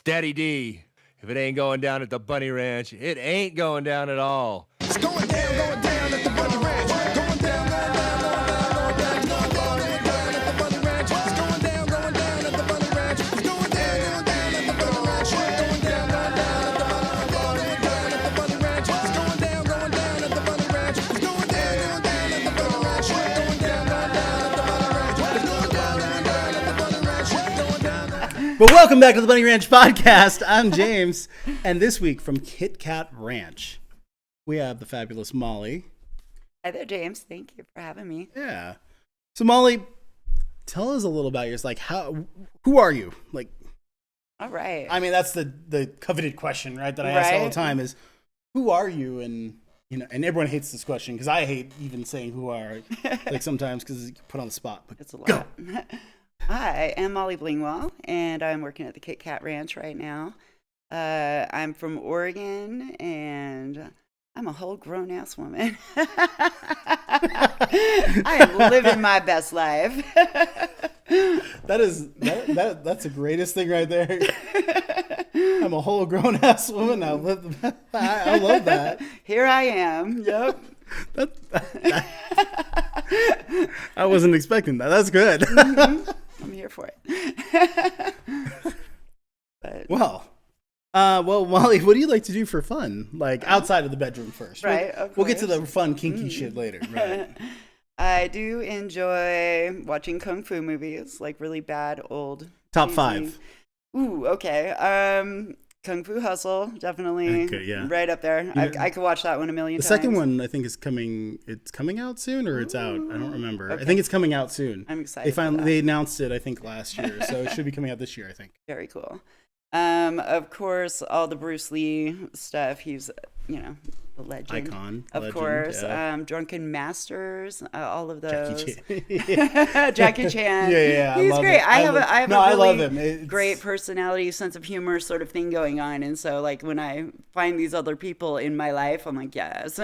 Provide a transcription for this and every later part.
Steady D. If it ain't going down at the Bunny Ranch, it ain't going down at all. It's going down at the Bunny Ranch. Going down, going down at the Bunny Ranch. It's going down at the Bunny Ranch. It's going down at the Bunny Ranch. Going down at the Bunny Ranch. It's going down at the Bunny Ranch. It's going down at the Bunny Ranch. Going down at the Bunny Ranch. Going down. But welcome back to the Bunny Ranch podcast. I'm James, and this week from Kit Kat Ranch, we have the fabulous Molly. Hi there, James. Thank you for having me. Yeah. So Molly, tell us a little about yours. Like, who are you? Like, all right. I mean, that's the coveted question, right? That I ask all the time is, who are you? And and everyone hates this question because I hate even saying who are like sometimes because you put on the spot. But it's a lot. I am Molly Blingwall, and I'm working at the Kit Kat Ranch right now. I'm from Oregon, and I'm a whole grown-ass woman. I am living my best life. That's the greatest thing right there. I'm a whole grown-ass woman. I love that. Here I am. Yep. I wasn't expecting that. That's good. Mm-hmm. I'm here for it. Well, Molly, what do you like to do for fun? Like outside of the bedroom first, right? We'll get to the fun, kinky shit later, right? I do enjoy watching kung fu movies, like really bad old. Top cheesy. 5. Ooh, okay. Kung Fu Hustle, definitely, right up there. I could watch that one a million times. The second one, I think, is coming. It's coming out soon, or it's out. I don't remember. Okay. I think it's coming out soon. I'm excited. They announced it, I think, last year, so it should be coming out this year, I think. Very cool. Of course, all the Bruce Lee stuff. He's, the legend. Icon. Of course. Yeah. Drunken Masters, all of those. Jackie Chan. Jackie Chan. Yeah. He's great. I have a really love him. Great personality, sense of humor sort of thing going on. And so, like, when I find these other people in my life, I'm like, yes.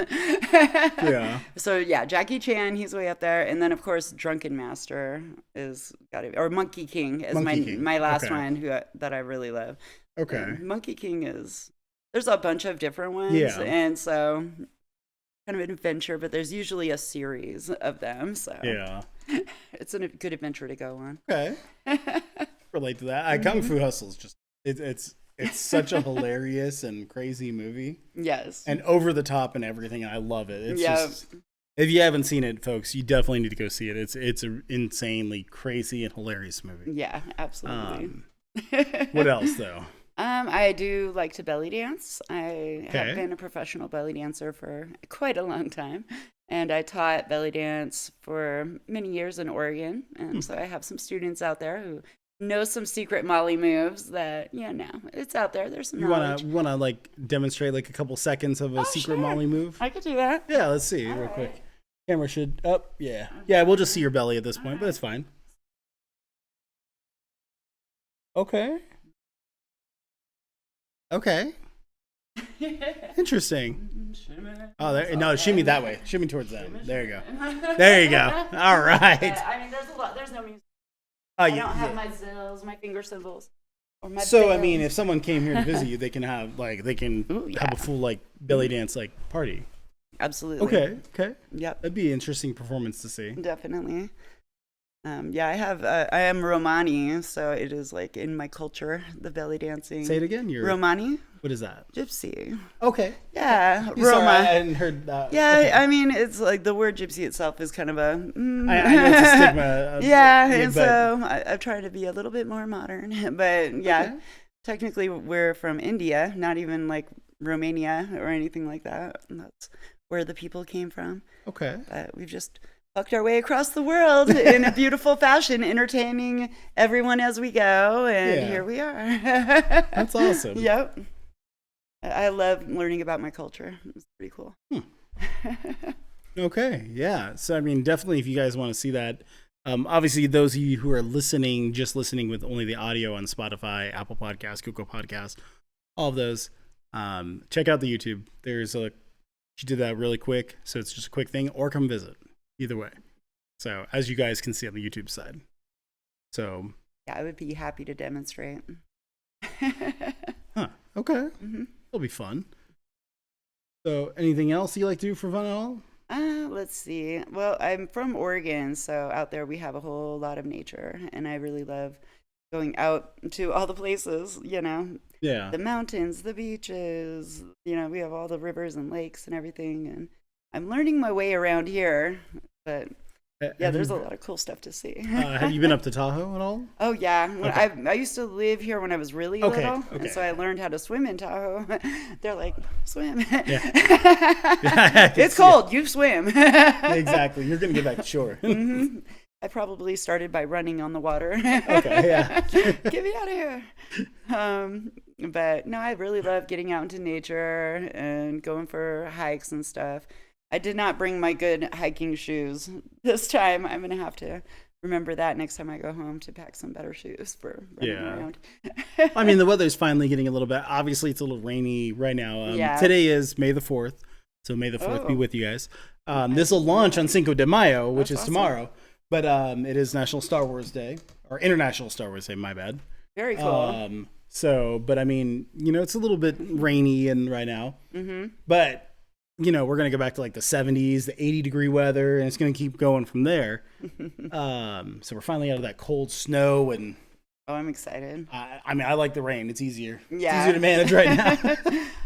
Yeah. So, yeah, Jackie Chan, he's way up there. And then, of course, Drunken Master is got to be, or Monkey King is my last one that I really love. Okay. And Monkey King is... There's a bunch of different ones, and so kind of an adventure, but there's usually a series of them, so it's a good adventure to go on. Okay, relate to that. Kung Fu Hustle is just it's such a hilarious and crazy movie. Yes, and over the top and everything. I love it. It's just, if you haven't seen it, folks, you definitely need to go see it. It's an insanely crazy and hilarious movie. Yeah, absolutely. What else though? I do like to belly dance. I have been a professional belly dancer for quite a long time. And I taught belly dance for many years in Oregon. And so I have some students out there who know some secret Molly moves that, it's out there. There's some knowledge. You wanna like demonstrate like a couple seconds of a secret Molly move? I could do that. Yeah, let's see real quick. Camera should up. Yeah. Yeah, we'll just see your belly at this point, but it's fine. Okay. Okay. Interesting. Oh, shimmy that way. Shimmy towards them. There you go. There you go. All right. I mean, there's no music. I don't have my zills, my finger cymbals, or my. So I mean, if someone came here to visit you, they can have have a full like belly dance like party. Absolutely. Okay. Yep. That'd be an interesting performance to see. Definitely. I am Romani, so it is like in my culture, the belly dancing. Say it again. Romani. What is that? Gypsy. Okay. Yeah. Roma. Sorry, I hadn't heard that. Yeah, okay. I mean, it's like the word gypsy itself is kind of a... I know it's a stigma. So I've tried to be a little bit more modern. But technically we're from India, not even like Romania or anything like that. And that's where the people came from. Okay. But we've just... fucked our way across the world in a beautiful fashion, entertaining everyone as we go, and here we are. That's awesome. Yep. I love learning about my culture. It's pretty cool. Okay, yeah. So, I mean, definitely if you guys want to see that, obviously those of you who are just listening with only the audio on Spotify, Apple Podcasts, Google Podcasts, all of those, check out the YouTube. She did that really quick, so it's just a quick thing, or come visit. Either way. So, as you guys can see on the YouTube side. So, yeah, I would be happy to demonstrate. Huh. Okay. It'll be fun. So, anything else you like to do for fun at all? Let's see. Well, I'm from Oregon, so out there we have a whole lot of nature, and I really love going out to all the places, Yeah. the mountains, the beaches, we have all the rivers and lakes and everything, and I'm learning my way around here, but yeah, there's a lot of cool stuff to see. Have you been up to Tahoe at all? Oh yeah, Okay. I used to live here when I was really Okay, little, okay. and so I learned how to swim in Tahoe. They're like, swim. Yeah. I can It's see cold. You swim. Exactly. You're gonna get back to shore. I probably started by running on the water. Okay. Yeah. Get me out of here. But no, I really love getting out into nature and going for hikes and stuff. I did not bring my good hiking shoes this time. I'm going to have to remember that next time I go home to pack some better shoes for running around. I mean, the weather's finally getting a little bit. Obviously, it's a little rainy right now. Yeah. Today is May the 4th, so May the 4th be Oh. with you guys. This will launch on Cinco de Mayo, which That's is awesome. tomorrow. But it is National Star Wars Day, or International Star Wars Day. My bad. Very cool. But I mean, it's a little bit rainy and right now. But we're gonna go back to like the 70s, the 80-degree weather, and it's gonna keep going from there. So we're finally out of that cold snow, and Oh, I'm excited. I mean, I like the rain. It's easier. Yeah. It's easier to manage right now.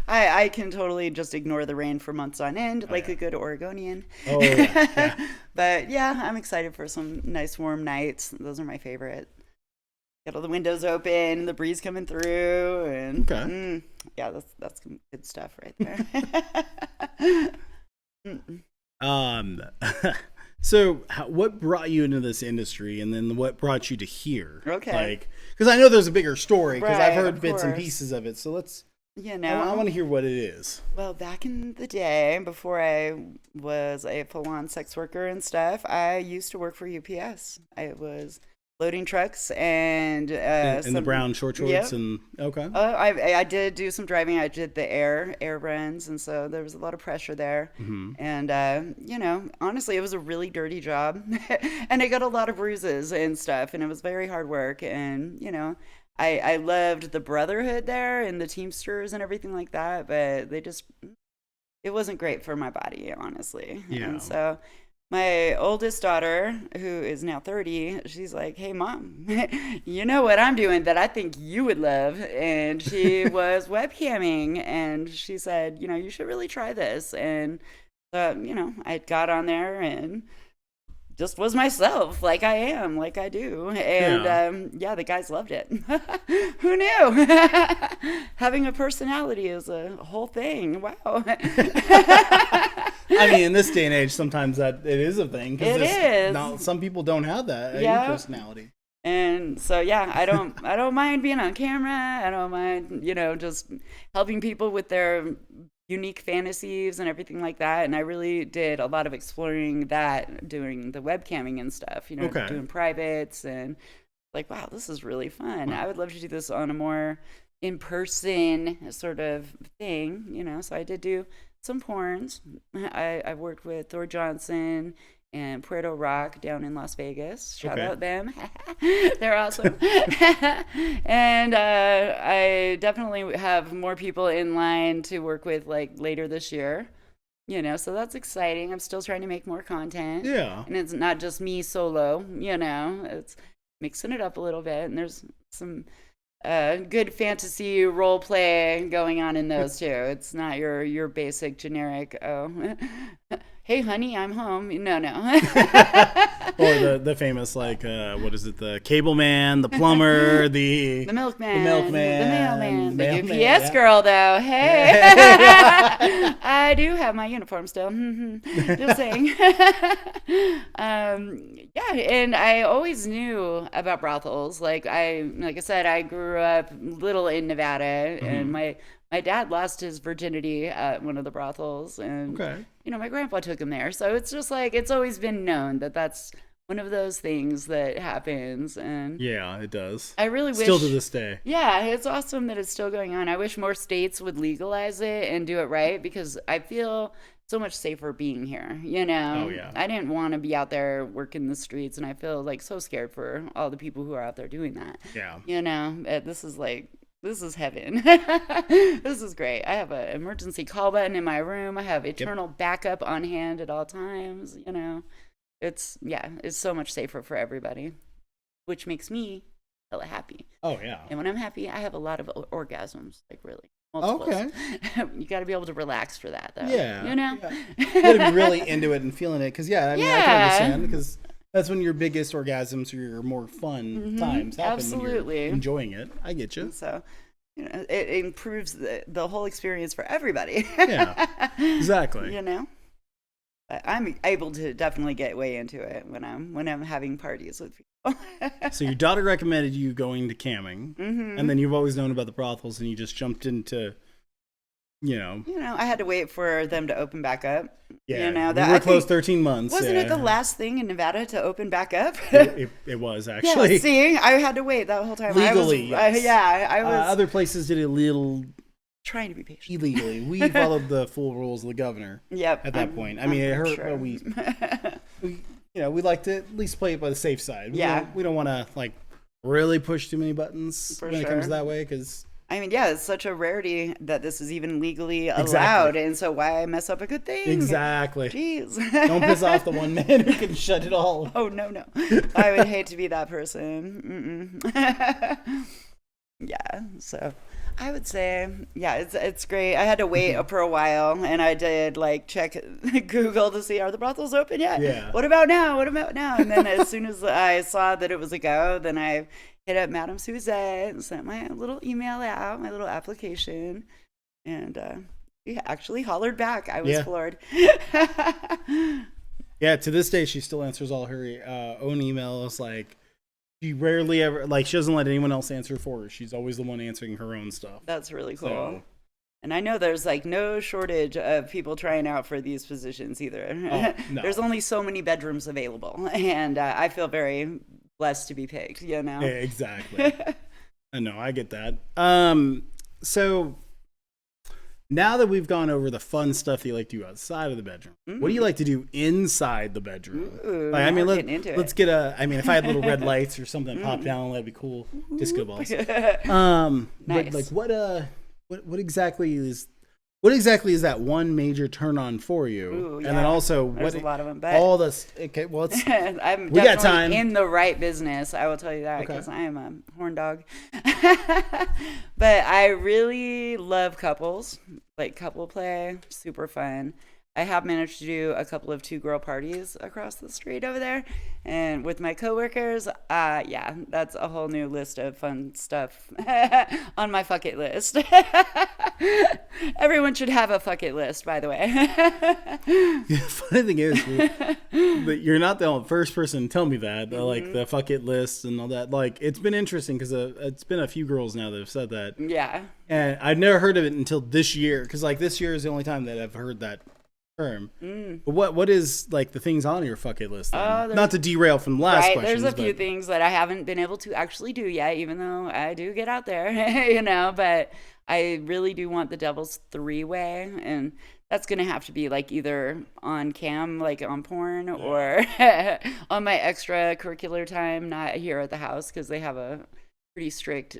I can totally just ignore the rain for months on end, like yeah. a good Oregonian. Oh, yeah. But yeah, I'm excited for some nice warm nights. Those are my favorite. Got all the windows open, the breeze coming through, and Okay. yeah, that's some good stuff right there. So what brought you into this industry, and then what brought you to here? Okay. Like, because I know there's a bigger story, because I've Right, heard of bits and course. pieces of it. So You I know, want to hear what it is. well, back in the day, before I was a full-on sex worker and stuff, I used to work for UPS. I was loading trucks and In the brown short shorts Yep. and okay. I did do some driving. I did the air runs, and so there was a lot of pressure there. And honestly, it was a really dirty job, and I got a lot of bruises and stuff, and it was very hard work. And I loved the brotherhood there and the Teamsters and everything like that, but it wasn't great for my body, honestly. Yeah. And so my oldest daughter, who is now 30, she's like, "Hey, Mom, you know what I'm doing that I think you would love?" And she was webcamming, and she said, "You should really try this." And I got on there and just was myself, like I am, like I do. And the guys loved it. Who knew? Having a personality is a whole thing. Wow. I mean, in this day and age, sometimes that it is a thing. It is. Now, some people don't have that Yeah. personality. And so I don't mind being on camera. I don't mind, just helping people with their unique fantasies and everything like that. And I really did a lot of exploring that during the webcamming and stuff, Okay. doing privates, and like, wow, this is really fun. I would love to do this on a more in-person sort of thing, so I did do some porns. I worked with Thor Johnson and Puerto Rock down in Las Vegas. Shout Okay. out them. They're awesome. And I definitely have more people in line to work with like later this year. So that's exciting. I'm still trying to make more content. Yeah. And it's not just me solo, it's mixing it up a little bit. And there's some good fantasy role play going on in those too. It's not your basic generic, hey honey, I'm home. No. Or the famous, like, what is it? The cable man, the plumber, the The milkman, milkman, the mailman, the mailman, UPS yeah. girl, though. Hey, I do have my uniform still. Just saying. And I always knew about brothels. Like I said, I grew up little in Nevada, and my dad lost his virginity at one of the brothels, and Okay. my grandpa took him there. So it's just like it's always been known that that's one of those things that happens, and Yeah, it does. I really wish. Still to this day. Yeah, it's awesome that it's still going on. I wish more states would legalize it and do it right, because I feel so much safer being here, Oh, yeah. I didn't want to be out there working the streets, and I feel like so scared for all the people who are out there doing that. Yeah. This is like this is heaven. This is great. I have an emergency call button in my room. I have eternal backup on hand at all times. It's so much safer for everybody, which makes me hella happy. Oh yeah. And when I'm happy, I have a lot of orgasms, like really. Multiples. Okay. You got to be able to relax for that, though. Yeah. You know? Yeah. You got to be really into it and feeling it. Because, I can understand. Because that's when your biggest orgasms or your more fun times happen. Absolutely. When you're enjoying it. I get you. So, it improves the whole experience for everybody. Yeah. Exactly. I'm able to definitely get way into it when I'm having parties with people. So your daughter recommended you going to camming, and then you've always known about the brothels, and you just jumped into, I had to wait for them to open back up. Yeah, we were closed 13 months. Wasn't it the last thing in Nevada to open back up? It was actually. Yeah, see, I had to wait that whole time. Legally, yes. I was. Other places did a little. Trying to be patient. Illegally. We followed the full rules of the governor. Yep. At that point. I mean, it hurt, but we we like to at least play it by the safe side. We don't want to really push too many buttons when it comes that way, because I mean, it's such a rarity that this is even legally allowed, and so why mess up a good thing? Exactly. Jeez. Don't piss off the one man who can shut it all. Oh no. I would hate to be that person. Yeah, so I would say, it's great. I had to wait for a while, and I did check Google to see, are the brothels open yet? Yeah. What about now? And then as soon as I saw that it was a go, then I hit up Madame Suzette and sent my little email out, my little application, and he actually hollered back. I was floored. Yeah, to this day, she still answers all her own emails. She rarely ever, she doesn't let anyone else answer for her. She's always the one answering her own stuff. That's really cool. So, and I know there's no shortage of people trying out for these positions either. Oh, no. There's only so many bedrooms available, and I feel very blessed to be picked, Yeah, exactly. I know, I get that. So now that we've gone over the fun stuff that you like to do outside of the bedroom, what do you like to do inside the bedroom? Ooh, let's get if I had little red lights or something that popped down, that'd be cool. Disco balls. Nice. But what exactly is that one major turn on for you? Ooh, and then also there's a lot of them, but all this. Okay, well, I'm we got time. definitely in the right business. I will tell you that, because I am a horn dog. But I really love couples, couple play, super fun. I have managed to do a couple of 2-girl parties across the street over there, and with my coworkers, that's a whole new list of fun stuff on my fuck it list. Everyone should have a fuck it list, by the way. The funny thing is, but you're not the first person to tell me that. The fuck it list and all that. It's been interesting, because it's been a few girls now that have said that. Yeah. And I'd never heard of it until this year, because this year is the only time that I've heard that term. But what is the things on your fuck it list? Not to derail from the last question. There's a few things that I haven't been able to actually do yet, even though I do get out there, but I really do want the Devil's 3-way, and that's gonna have to be either on cam, on porn, or on my extracurricular time, not here at the house, because they have a pretty strict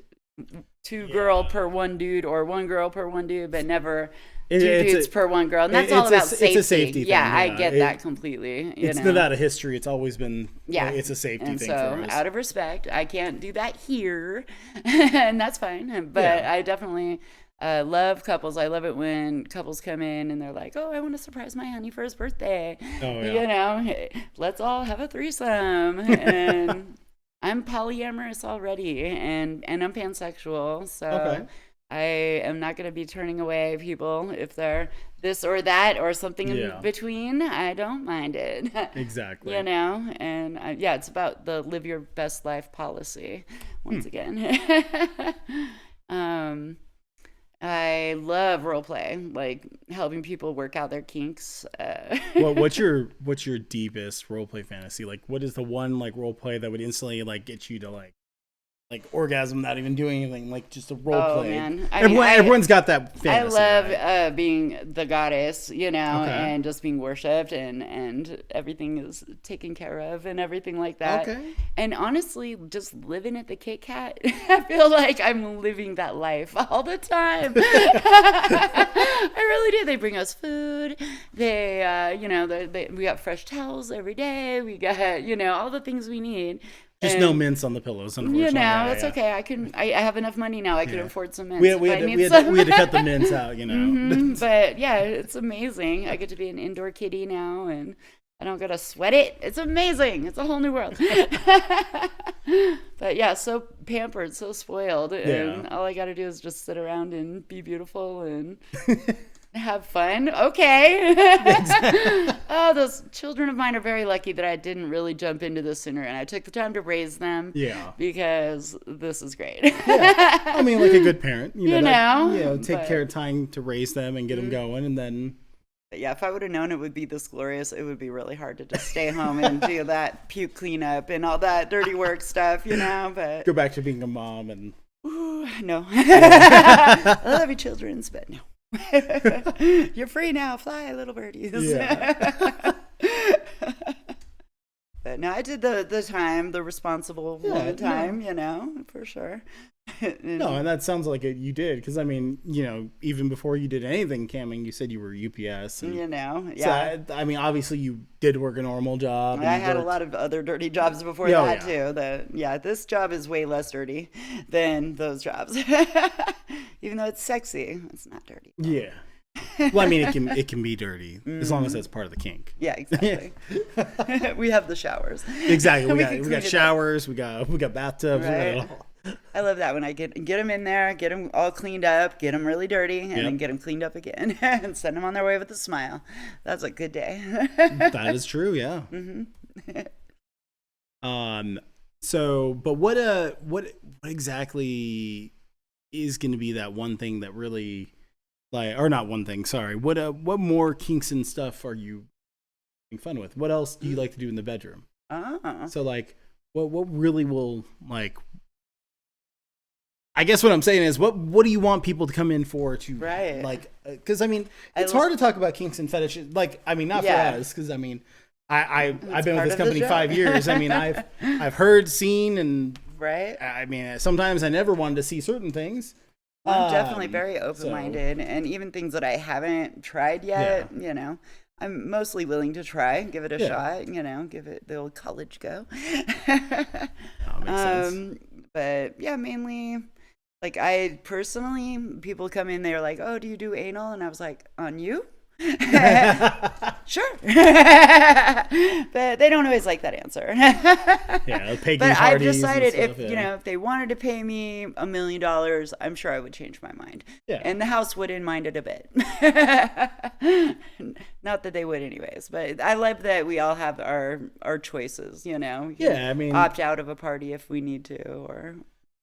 2-girl per 1 dude, or 1 girl per 1 dude, but never 2 dudes per 1 girl. And that's all about safety. It's a safety thing. Yeah, I get that completely. It's Nevada history. It's always been, it's a safety thing for us. Out of respect, I can't do that here, and that's fine. But I definitely love couples. I love it when couples come in and they're like, "Oh, I want to surprise my honey for his birthday." Oh, yeah. Let's all have a threesome. And I'm polyamorous already, and I'm pansexual, so I am not going to be turning away people if they're this or that or something in between. I don't mind it. Exactly. And it's about the live your best life policy once again. I love role play, helping people work out their kinks. What's your deepest role play fantasy? What is the one role play that would instantly get you to like orgasm without even doing anything, like just a role Oh play. man, Everyone's got that I fantasy. love right? being the goddess, you know, Okay. and just being worshipped and everything is taken care of and everything like that. Okay. And honestly, just living at the Kit Kat, I feel like I'm living that life all the time. I really do. They bring us food. They, you know, we got fresh towels every day. We got, you know, all the things we need. Just no mints on the pillows, unfortunately. You know, Yeah, it's yeah. okay. I have enough money now. I can afford some mints. We if I need had some. to cut the mints out, you know. But yeah, it's amazing. I get to be an indoor kitty now, and I don't gotta sweat it. It's amazing. It's a whole new world. But yeah, so pampered, so spoiled, and all I gotta do is just sit around and be beautiful and have fun. Okay. Oh, those children of mine are very lucky that I didn't really jump into this sooner, and I took the time to raise them. Yeah. Because this is great. I mean, like a good parent, You know, take but- care of time to raise them and get them going, and then Yeah, if I would have known it would be this glorious, it would be really hard to just stay home and do that puke cleanup and all that dirty work stuff, you know. But go back to being a mom and ooh, no, I love you, children, but no. You're free now. Fly, little birdies. Yeah. But no, I did the time, the responsible woman time, you know, for sure. No, and that sounds like you did, because I mean, you know, even before you did anything camming, you said you were UPS. And, You know, yeah. So, I mean, obviously you did work a normal job. I had a lot of other dirty jobs before that too. This job is way less dirty than those jobs. Even though it's sexy, it's not dirty. Yeah. Well, I mean, it can be dirty as long as that's part of the kink. Yeah, exactly. We have the showers. Exactly. We can got clean it up. showers. We got bathtubs. We got it Right. all. I love that when I get them in there, get them all cleaned up, get them really dirty, and then get them cleaned up again, and send them on their way with a smile. That's a good day. That is true. Yeah. So, but what exactly is going to be that one thing that really, like, or not one thing? Sorry. What more kinks and stuff are you having fun with? What else do you like to do in the bedroom? So, like, what really will, like, I guess what I'm saying is, what do you want people to come in for to, like, because I mean, it's hard to talk about kinks and fetishes. Like, I mean, not for us, because I mean, I've been with this company 5 years. I mean, I've heard, seen, and I mean, sometimes I never wanted to see certain things. I'm definitely very open-minded, and even things that I haven't tried yet, you know, I'm mostly willing to try, give it a shot, you know, give it the old college go. Makes sense. But yeah, mainly, like, I personally, people come in, they're like, "Oh, do you do anal?" And I was like, "On you?" Sure. But they don't always like that answer. Peggy's But I've Hardee's decided and stuff, if you know, if they wanted to pay me $1 million, I'm sure I would change my mind. Yeah. And the house wouldn't mind it a bit. Not that they would anyways, but I love that we all have our choices, you know. We can I mean, opt out of a party if we need to, or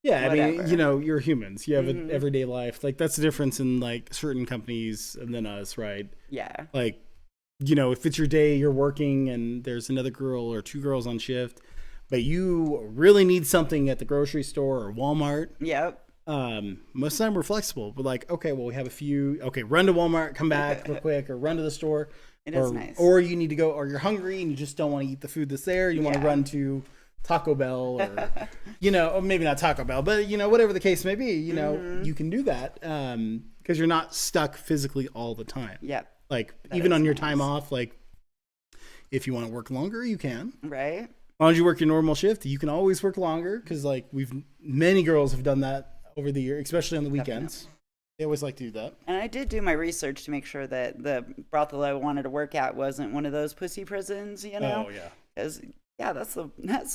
I mean, whatever. you know, you're humans. You have an everyday life. Like, that's the difference in, like, certain companies and then us, right? Yeah. Like, you know, if it's your day, you're working and there's another girl or two girls on shift, but you really need something at the grocery store or Walmart. Yep. Most of the time we're flexible. We're like, okay, well, we have a few. Okay, run to Walmart, come back real quick, or run to the store. It is nice. Or you need to go, or you're hungry and you just don't want to eat the food that's there. You want to run to Taco Bell, or you know, or maybe not Taco Bell, but you know, whatever the case may be, you know, you can do that because you're not stuck physically all the time. Yep. Like, even on your time off, like, if you want to work longer, you can. Right. As long as you work your normal shift, you can always work longer, because, like, many girls have done that over the year, especially on the weekends. Definitely. They always like to do that. And I did do my research to make sure that the brothel I wanted to work at wasn't one of those pussy prisons, you know? Oh, yeah. 'Cause, yeah, that's the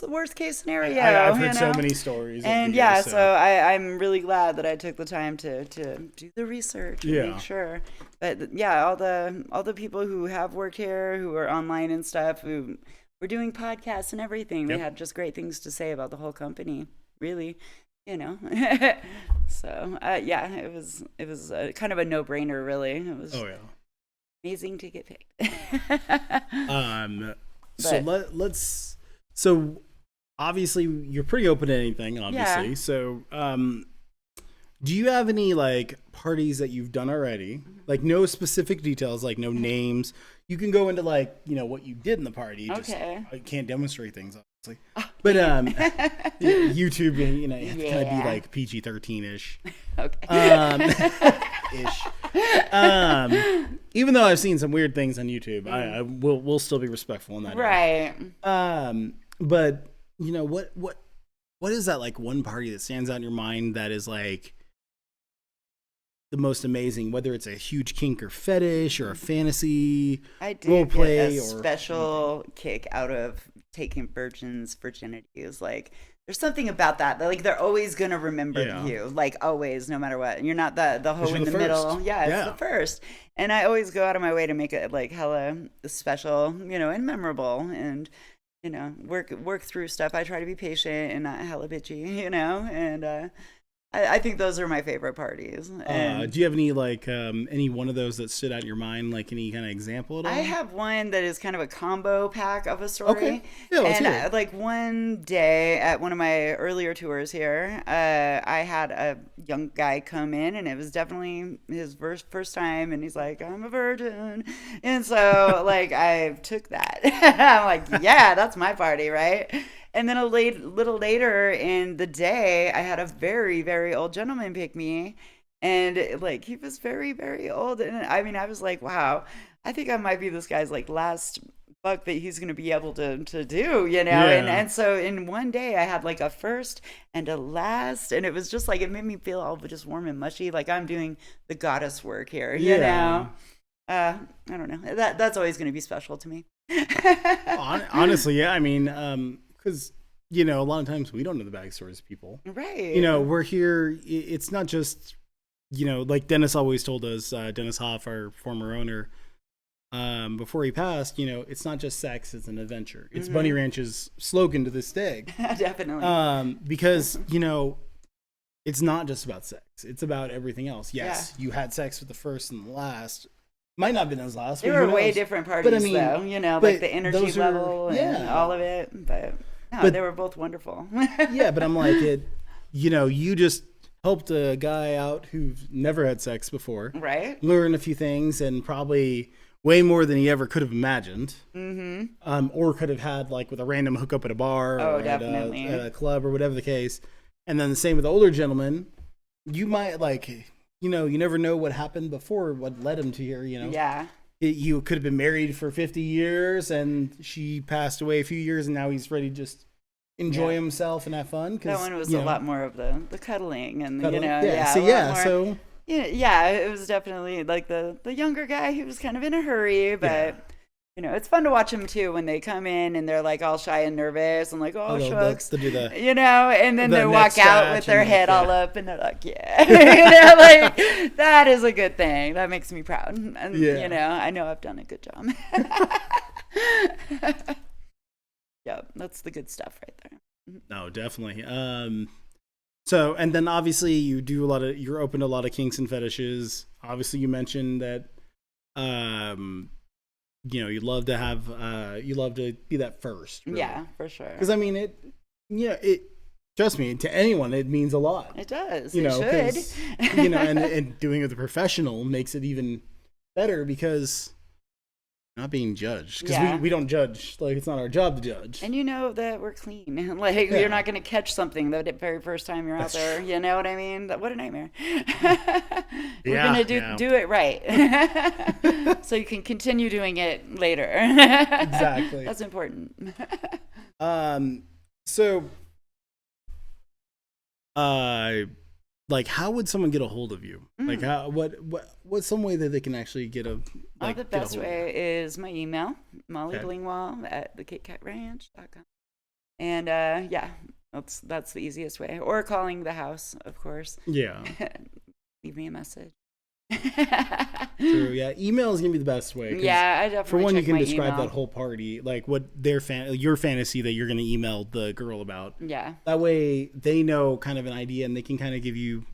worst case scenario. I've heard you so know? many stories. And yeah, so I'm really glad that I took the time to do the research and make sure. But yeah, all the people who have worked here, who are online and stuff, who were doing podcasts and everything, they had just great things to say about the whole company. Really, you know. So yeah, it was kind of a no-brainer. Really, it was amazing to get picked. So let's. So obviously you're pretty open to anything, obviously. Yeah. So, do you have any like parties that you've done already? Like no specific details, like no names. You can go into like, what you did in the party. Just, Okay. I can't demonstrate things, obviously. But YouTube, it kind of be like PG-13-ish. Okay. Ish. Even though I've seen some weird things on YouTube, I will still be respectful in that. Right. But what is that like one party that stands out in your mind that is like the most amazing, whether it's a huge kink or fetish or a fantasy I do role get play a or special kick out of taking virgins' virginity. Is like there's something about that. Like they're always gonna remember you, like always, no matter what. And you're not the hoe in the middle. Yeah, it's the first. And I always go out of my way to make it like hella special, and memorable, and work through stuff. I try to be patient and not hella bitchy, and I think those are my favorite parties. And do you have any like any one of those that stood out in your mind, like any kind of example at all? I have one that is kind of a combo pack of a story. Okay. Yeah, let's hear it. Like one day at one of my earlier tours here, I had a young guy come in, and it was definitely his first time, and he's like, "I'm a virgin," and so like I took that. I'm like, "Yeah, that's my party, right?" And then little later in the day, I had a very, very old gentleman pick me. And like, he was very, very old. And I mean, I was like, wow, I think I might be this guy's like last buck that he's going to be able to do, Yeah. And so in one day I had like a first and a last. And it was just like, it made me feel all just warm and mushy. Like I'm doing the goddess work here, I don't know. That's always going to be special to me. Honestly, yeah. I mean, because a lot of times we don't know the backstories of people, Right? We're here. It's not just like Dennis always told us. Dennis Hoff, our former owner, before he passed, it's not just sex; it's an adventure. It's BunnyRanch's slogan to this day. Definitely. Because it's not just about sex; it's about everything else. Yes, you had sex with the first and the last. Might not have been his last. They were way different parties, though. Like the energy level and all of it. But they were both wonderful. Yeah, but I'm like you just helped a guy out who's never had sex before, right? Learn a few things, and probably way more than he ever could have imagined. Or could have had like with a random hookup at a bar, or definitely at a club, or whatever the case. And then the same with the older gentleman. You might like. You never know what happened before, what led him to here, Yeah. You could have been married for 50 years and she passed away a few years and now he's ready to just enjoy himself and have fun. That one was a lot more of the cuddling and, cuddling. it was definitely like the younger guy who was kind of in a hurry, but... it's fun to watch them too when they come in and they're like all shy and nervous and like, oh, shucks, and then they walk out with their head all up and they're like, like that is a good thing. That makes me proud. And, I know I've done a good job. Yeah, that's the good stuff right there. No, definitely. So, and then obviously you're open to a lot of kinks and fetishes. Obviously you mentioned that, you'd love to have, you love to be that first. Really. Yeah, for sure. Because I mean, it trust me, to anyone, it means a lot. It does. It should. And doing it with a professional makes it even better because not being judged. Because we don't judge. Like, it's not our job to judge. And that we're clean. Like, you're not going to catch something the very first time you're out there. You know what I mean? What a nightmare. We're going to do it right. So you can continue doing it later. Exactly. That's important. So, like, how would someone get a hold of you? Like, what's some way that they can actually get a the best way is my email, Blingwall at thekitKatRanch.com. And that's the easiest way. Or calling the house, of course. Yeah. Leave me a message. True. Yeah, email is gonna be the best way. Yeah, I definitely. For one, you can describe email. That whole party, like what your fantasy that you're gonna email the girl about. Yeah. That way, they know kind of an idea, and they can kind of give you,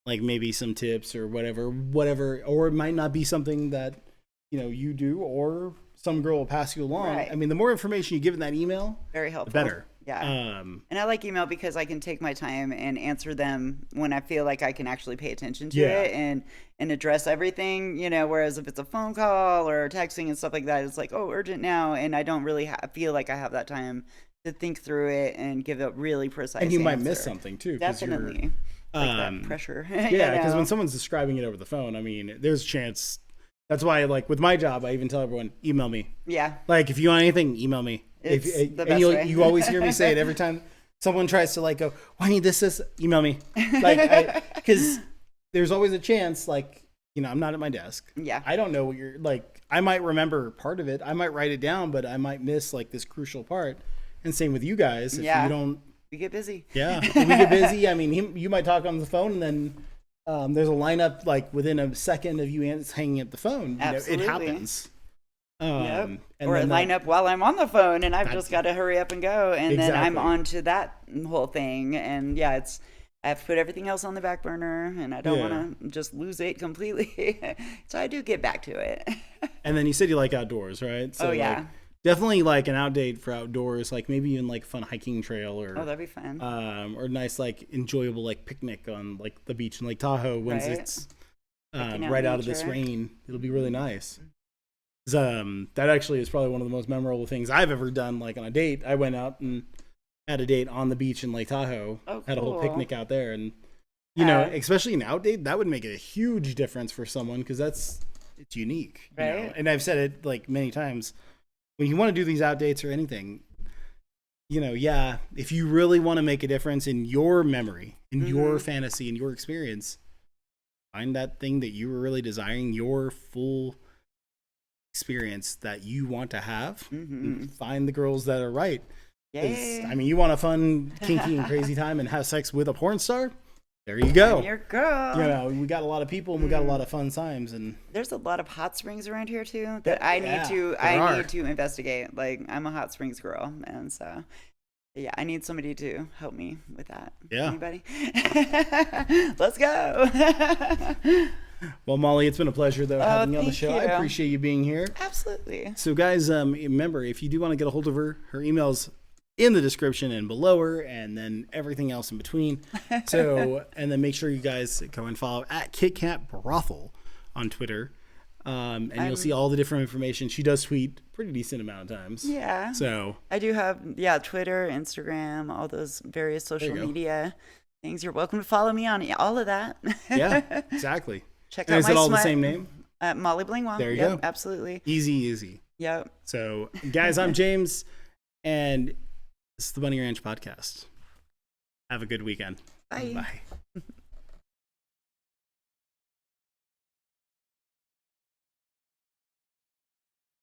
like maybe some tips or whatever. Or it might not be something that you do, or some girl will pass you along. Right. I mean, the more information you give in that email, very helpful. the better. Yeah. And I like email because I can take my time and answer them when I feel like I can actually pay attention to it and address everything, you know, whereas if it's a phone call or texting and stuff like that, it's like, oh, urgent now. And I don't really feel like I have that time to think through it and give a really precise And you might answer. miss something too. Definitely. Like that pressure. Yeah, because when someone's describing it over the phone, I mean, there's a chance. That's why, like, with my job, I even tell everyone, email me. Yeah. Like, if you want anything, email me. It's the best and way. you always hear me say it every time someone tries to, like, go, well, I need this, email me. Like, because there's always a chance, like, you know, I'm not at my desk. Yeah. I don't know what you're, like, I might remember part of it. I might write it down, but I might miss, like, this crucial part. And same with you guys. If you don't. We get busy. Yeah. We get busy. I mean, you might talk on the phone and then there's a lineup like within a second of you hanging up the phone. Absolutely. It happens. And or a lineup while I'm on the phone and I've just got to hurry up and go. And then I'm on to that whole thing. And yeah, I have to put everything else on the back burner and I don't want to just lose it completely. So I do get back to it. And then you said you like outdoors, right? So like, definitely like an outdate for outdoors, like maybe even like fun hiking trail or that'd be fun. Or nice like enjoyable like picnic on like the beach in Lake Tahoe when it's right out of this rain. It'll be really nice. That actually is probably one of the most memorable things I've ever done. Like on a date, I went out and had a date on the beach in Lake Tahoe. Oh, cool. Had a whole picnic out there, and you know, especially an out date, that would make a huge difference for someone because it's unique, you know? And I've said it like many times. When you want to do these out dates or anything, you know, if you really want to make a difference in your memory, in your fantasy, in your experience, find that thing that you were really desiring, your full experience that you want to have. And find the girls that are right. I mean, you want a fun, kinky, and crazy time and have sex with a porn star? There you go. I'm your girl. You know, we got a lot of people and we got a lot of fun times, and there's a lot of hot springs around here too that I need to investigate. Like I'm a hot springs girl, and so yeah, I need somebody to help me with that. Yeah. Anybody? Let's go. Well, Molly, it's been a pleasure though having you on the show. You. I appreciate you being here. Absolutely. So guys, remember, if you do want to get a hold of her email's in the description and below her, and then everything else in between. So, and then make sure you guys go and follow at KitKat Brothel on Twitter. And you'll see all the different information. She does tweet pretty decent amount of times. Yeah. So I do have, Twitter, Instagram, all those various social media things. You're welcome to follow me on all of that. Yeah, exactly. Check out is my it all the same name? Molly Blingwall. There you go. Absolutely. Easy. Yep. So guys, I'm James, and this is the BunnyRanch podcast. Have a good weekend. Bye. Bye.